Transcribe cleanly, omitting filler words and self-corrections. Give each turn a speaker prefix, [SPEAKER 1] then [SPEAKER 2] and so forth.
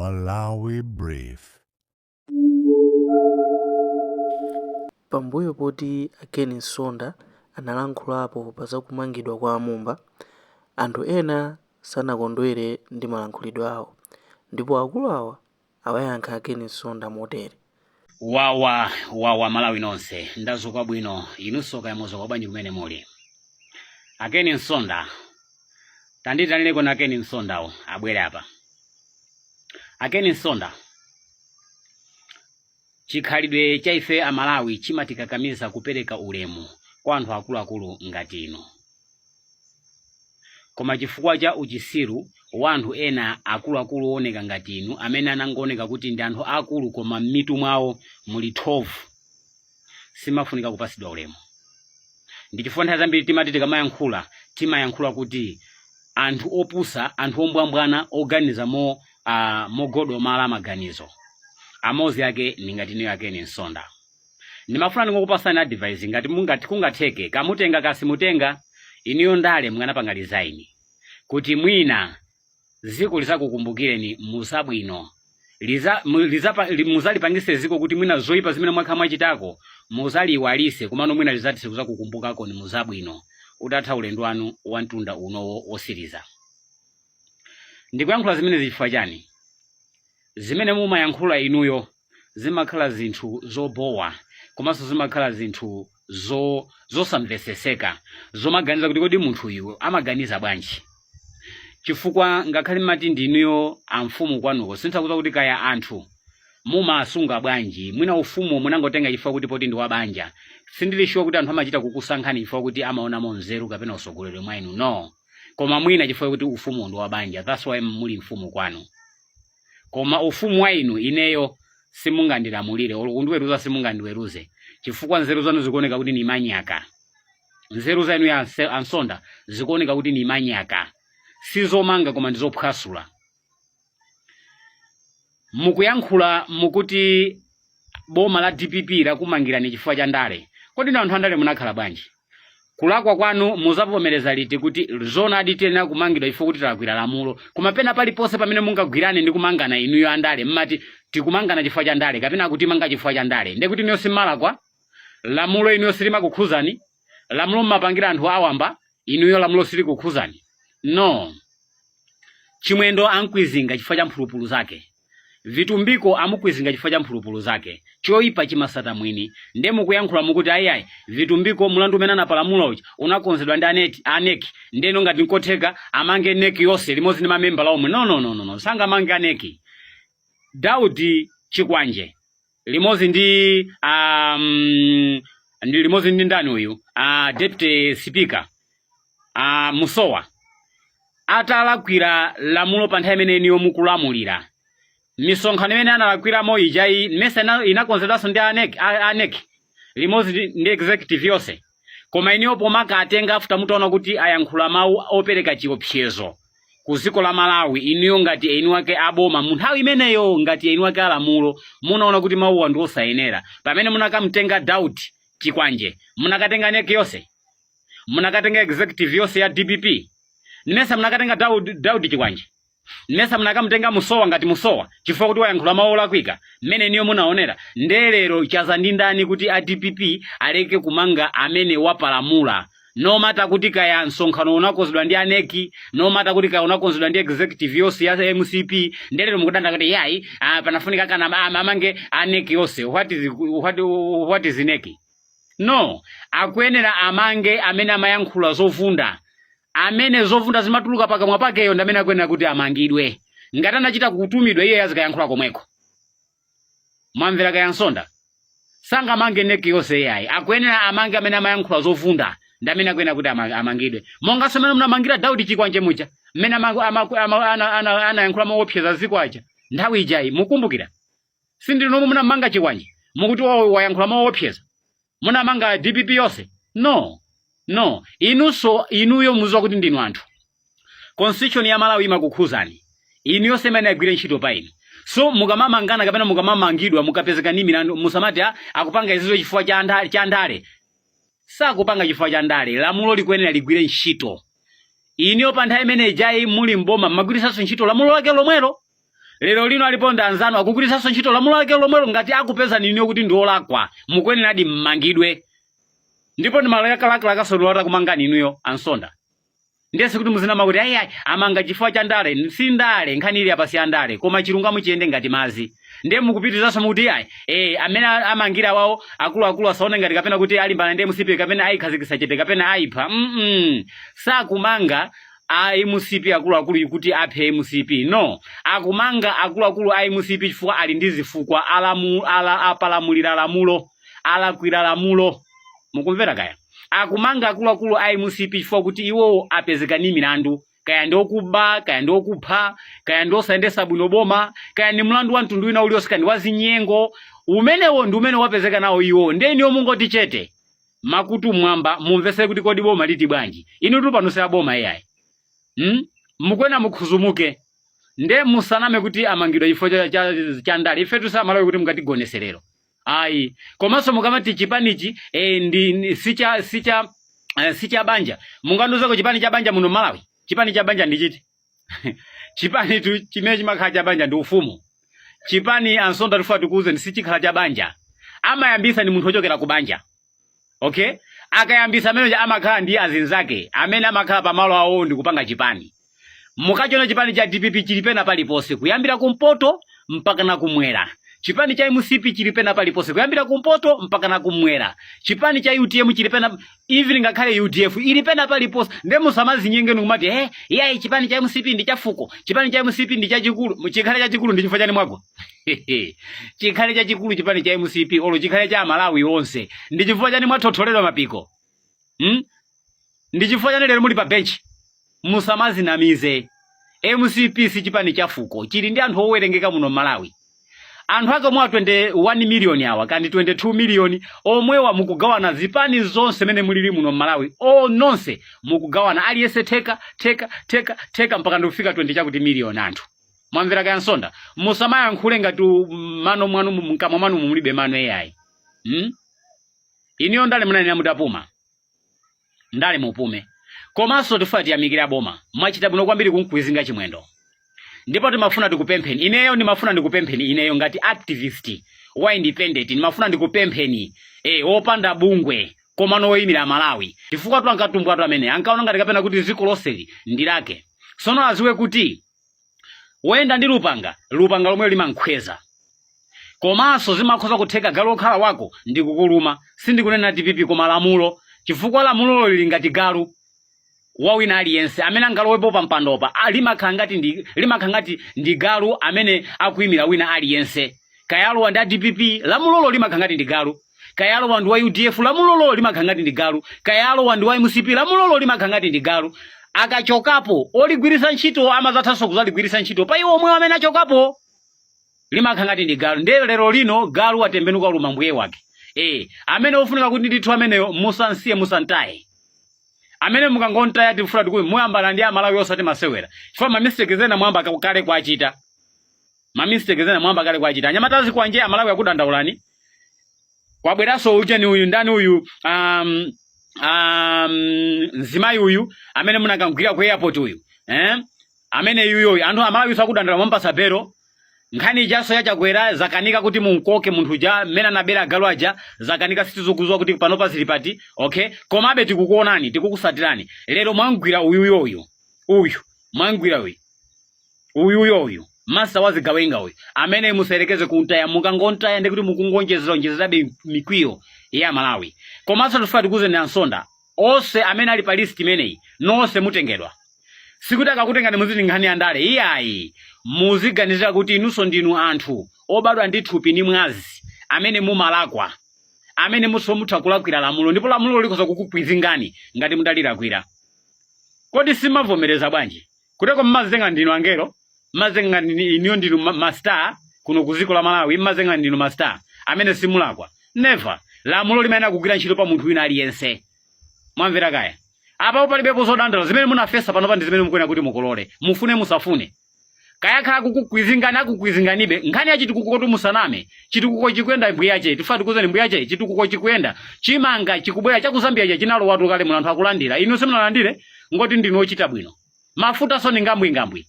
[SPEAKER 1] Malawi Brief.
[SPEAKER 2] Pambuyo poti Ken Nsonda analankhulapo pa zakumangidwa kwa Amumba, anthu ena sanakondwere ndi malankhulidwe awo, ndipo akulu awa awayankha Ken Nsonda motere:
[SPEAKER 3] wawa Malawi nonse ndazuka bwino, inunso kaya mwazuka bwanji kumene muli. Ken Nsonda tanditanireko na Ken Nsondawo abwere apa. Ken Nsonda, chikhalidwe cha ife Amalawi chimatikakamiza kupereka ulemu kwa anthu akuluakulu ngati inu, koma chifukwa cha uchisiru wa anthu ena akuluakulu ooneka ngati inu, amene anangooneka kuti ndi anthu akulu koma m'mitu mwawo muli thovu, simafunika kupasidwa ulemu. Ndi chifukwa nthawi zambiri timati timayankhula kuti anthu opusa, anthu ombwambwana, oganiza mogodomala maganizo, amozi ake ningati niyo Ken Nsonda. Ndimafuna ndingokupasani advice ngati kungatheke, kamutenga kasimutenga, iniyo ndale mwanapanga design kuti mwina ziko lizakukumbukireni musabwino, muzalipangise ziko kuti mwina zoyipa zimene mwakha mwachitako muzaliwalise, kumano mwina lizati kuzakukumbukako ni muzabwino, utatha ulendo wanu wantunda unowo osiriza. Ndikuyankhula zimene zifukwa chani? Zimene mumayankhula inuyo zimakhala zinthu zobowa, komanso zimakhala zinthu zosamveseseka, zomaganiza kuti kodi munthu uyu amaganiza bwanji. Chifukwa ngakhale mati ndinuyo amfumu kwanuko, sinthakuza kuti kaya anthu mumasunga bwanji, mwina ufumu munangotenga chifukwa kuti poti ndi wabanja. Sindilishuwa kuti anthu amachita kukusankhani chifukwa kuti amaonamo nzeru kapena usogolero mwa inu, no. Koma mwina chifukwa kuti ufumu ndi wabanja, that's why muli mfumu kwanu. Koma ufumu wa inu ineyo simungandilamulire, kundiweruza simungandiweruze, chifukwa nzeru zanu zikuoneka kuti ni manyaka. Nzeru zanu ya Nsonda zikuoneka kuti ni manyaka, sizomanga koma ndizophwasula. Mukuyankhula mukuti boma la DPP lakumangirani chifukwa cha ndale. Kodi na anthu andale munakhala bwanji? Kulakwa kwanu muzavomereza liti kuti zona aditena kumangidwa ifo kuti talakwira lamulo, koma pena paliponse pamene mungagwirane ndi kumangana inuyo andale mmati tikumangana chifukwa cha ndale kapena kuti manga chifukwa cha ndale? Ndekuti niyo simalakwa, lamulo inuyo silimakukhuzani, lamulo mmapangira anthu awamba, inuyo lamulo silikukhuzani. No. Chimwendo ankwizinga chifukwa cha mphulupulu zake, vitumbiko amukwizinga chifukwa cha mphulupulu zake, choipa chimasata mwini. Nde mukuyankhula mukuti ayi vitumbiko mulandu umene anapalamulo uchi unakonzedwa ndi aneki, ndeno ngati nkotheka amange neki yonse limodzi ndi mamemba la omwe. No, sanga mange aneki. Daudi Chikwanje limodzi ndi ndani uyu deputy speaker Musowa atalakwira lamulo pa nthawi imene niyo mukulamulira. Misonkhano imene analakwira mo ijayi mesa inakonzedwaso ndi aneki limodzi ndi executive yonse, koma iniyo pomaka atenga afuta mutaona kuti ayankhula mawu opereka chiopsezo ku dziko la Malawi, iniyo ngati eni wake aboma munthawi imeneyo, ngati eni wake alamulo munaona kuti mawuwa ndi osayenera. Pamene munakamtenga Daudi Chikwanje, munakatenga neki yonse, munakatenga executive yonse ya DPP, nimesa munakatenga Daudi Chikwanje, nimesa munakamtenga Musowa ngati Musowa chifukwa kuti wayankhula mawu olakwika mmene niyo munaonera. Ndelero chaza ndi ndani kuti a DPP aleke kumanga amene wapalamula, no mata kuti kaya msonkhano unakonzedwa ndi aneki, no mata kuti kaya unakonzedwa ndi executive yonse ya MCP. Ndelero mukutanda kuti yayi panafunika kana amange aneki yonse. What is neki? No, akuyenera amange amene amayankhula zovunda, amene zovunda zimatuluka pakamwa pakeyo ndamene akuyenera kuti amangidwe. Ngati anachita kutumidwa iye azikayankhula komweko. Mwamvera kaya Nsonda sanga amange neki yonse yayi, akuyenera amange amene amayankhula zovunda ndamene akuyenera kuti amangidwe. Monga semene munamangira Daudi Chikwanje mucha mmene anayankhula maopseza ziko aja nthawi ijayi, mukumbukira? Sindinomo munamanga Chikwanje mukuti wayankhula maopseza, munamanga DPP yonse? No, inuyo muziwa kuti ndinu anthu. Constitution ya Malawi imakukhuzani, inuyo semene agwire ntchito pa inu. So mukamamangana kapena mukamamangidwa mukapezeka ndi milandu, musamati akupanga izizo chifukwa cha ndale. Sakupanga chifukwa cha ndale, lamulo likuyenera ligwire ntchito. Inuyo pa nthawi imene ijayi muli mboma magwirisanso ntchito lamulo lake lomwelo. lero lino aliponda anzanu akugwiritsanso ntchito lamulo lake lomwelo ngati akupeza niniyo kuti ndi olakwa mukwenera adi mmangidwe. Ndipo ndi malakalaka sonora kumanga ninuyo ansonda. Ndese kuti muzinama kuti ayi amanga chifukwa cha ndale, si ndale nkhani ili apasi andale koma chilungamo chiyende ngati mazi. Ndiye mukupitirizaso mukuti amene amangira wawo akulu asaone ngati kapena kuti alimbana ndi musipi kapena ayikhazikitsa chete kapena ayipha. Sakumanga musipi akulu kuti aphe musipi. No, akumanga akulu musipi chifukwa ali ndi zifukwa apalamulira lamulo, alakwira lamulo. Mukumvera kaya? Akumanga akulu musipi chifukwa kuti iwo apezeka ni milandu. Kaya ndokuba, kaya ndokupha, kaya ndosayendesa bwino boma, kaya ni mlandu wa mtundu wina uliosikana ndi wazinyengo. Umenewo ndi umene wapezeka nawo iwo. Ndeniyo mungoti chete. Makutu mwamba mumvese kuti kodi boma liti bwanji. Inu tu panosera boma yayi. Mukwena mukhuzumuke. Nde musaname kuti amangidwa chifukwa cha ndale. Ife tusamalawe kuti mukatigoneserero. Ayi, komanso mukamati chipanichi ndi sicha banja. Munganduzako chipani cha banja muno Malawi. Chipani cha banja ndi chiti. Chipani tu chimene chimakhala cha banja ndi ufumu. Chipani ansonda tufa tukuze ndi sichikhala cha banja. Amayambisa ni munthu ochokera ku banja. Okay? Akayambisa amene amakhala ndi azinzake amene amakhala pamalo awo ndi kupanga chipani. Mukachiona chipani cha DPP chilipena paliponse kuyambira kumpoto mpaka na kumwera. Chipani cha MCP chilipena paliponse kuyambira kumpoto mpaka na kumwera. Chipani cha UTM chilipena even ngakhale UDF ilipena paliponse. Nde musamazi nyenge nukumati yayi chipani cha MCP ndi chafuko. Chipani cha MCP ndi chachikulu. Chikhale chachikulu ndi chifukwa chani mwako. Chikhale chachikulu chipani cha MCP olo chikhale cha Malawi onse. Ndi chifukwa chani mwatotholedwa mapiko. Ndi chifukwa chani lero muli pa bench. Musamazi namize. MCP si chipani chafuko. Chili ndi anthu owerengeka muno Malawi. Anthu ake mwa 21 million awa kandi 22 million omwewa mukugawana zipani zonse mene mulili muno Malawi. Nonse mukugawana aliyese teka mpaka ndikufika 20 chakuti million anthu. Mwamvera kaya nsonda. Musamaya nkhule ngati mano mwanu mkamwa mwanu mulibe mano yayi. Iniyo ndale munani mutapuma. Ndale mupume. Komanso tifati yamikira boma. Mwachita bwino kwambiri kunkwizinga chimwendo. Ndipo timafuna tikupempheni. Ineyo nimafuna ndikupempheni ineyo ngati activist wa independent nimafuna ndikupempheni opanda bungwe koma noyimira Malawi. Chifukwa tu ankatumbwa tu amene ankaona ngati kapena kuti dziko lonseli ndilake. Sono aziwe kuti wenda ndi lupanga lomwe limankhweza. Komanso zimakhoza kutheka galu okhala wako ndikukuluma. Sindikunena DPP koma lamulo. Chifukwa lamulo lili ngati galu wawina aliyense amene angalowepo pa mpandopa limakhangati ndi galu amene akuyimira wina aliyense. Kayalo wa DPP lamulolo limakhangati ndi galu. Kayalo wa ndi wa UDF lamulolo limakhangati ndi galu. Kayalo wa ndi wa MCP lamulolo limakhangati ndi galu. Akachokapo oligwirisa ntchito amazathanso kuzaligwirisa ntchito pa iwo omwe amene achokapo limakhangati ndi galu. Nde lero lino galu watembenuka uluma mbuye wake. Amene ofunika kuti ndithu ameneyo musansiye musantaye. Amene mukangonta yati mfura ndikuyi muyambana ndi Malawi osati masewera. Chifukwa mistake zena mwamba kale kwachita. Mistake zena mwamba kale kwachita. Anyamatazi kwanje Malawi akudandaulani. Kwabweraso ujeni uyu ndani uyu Nzimayi uyu amene munakangwira ku airport uyu. Amene yuyo anthu Malawi sakudandaula mwamba sabero. Nkhani jaso yachakwera zakanika kuti munkoke munthu ja mena nabera galwaja zakanika situzokuzwa kuti panopa zilipati. Okay, komabe tikukuonani tikukusatirani. Lero mwangwira uyu mwangwira uyu master wazigawenga uyu amene muserekeze kuntaya mukangontaya ndikuti mukungonjezerabe mikwiyo ya Malawi. Komanso tufati kuze ndi ansonda onse amene ali pa list imeneyi nonse mutengedwa. Sikuti akakutengani muziti nkhani ya ndale iyayi muziganizira kuti inunso ndinu anthu obadwa ndi thupi ni mwazi amene mumalakwa amene mutha kulakwira lamulo ndipo lamulo likhoza kukukwizingani ngati mudalilakwira. Kodi simavomereza bwanji kuteko mmazenga ndinu angelo mmazenga iniyo ndinu master kuno kuziko la Malawi mmazenga ndinu master amene simulakwa. Never. Lamulo limayena kugwira ntchito pa munthu wina aliyense. Mwamvera kaya apa palibepo zodandala zimene munafesa panopa ndi zimene mukwena kuti mukolole mufune musafune. Kaya khala kukukwizingani nkhani ya chitukuko kuti musaname chitukuko chikwenda mbuyache tifati kuzeni mbuyache chitukuko chikwenda chimanga chikubwera chakuzambia chinalo watu kale munthu akulandira inu simunalandire ngoti ndinu ochita bwino mafuta so ni ngambwi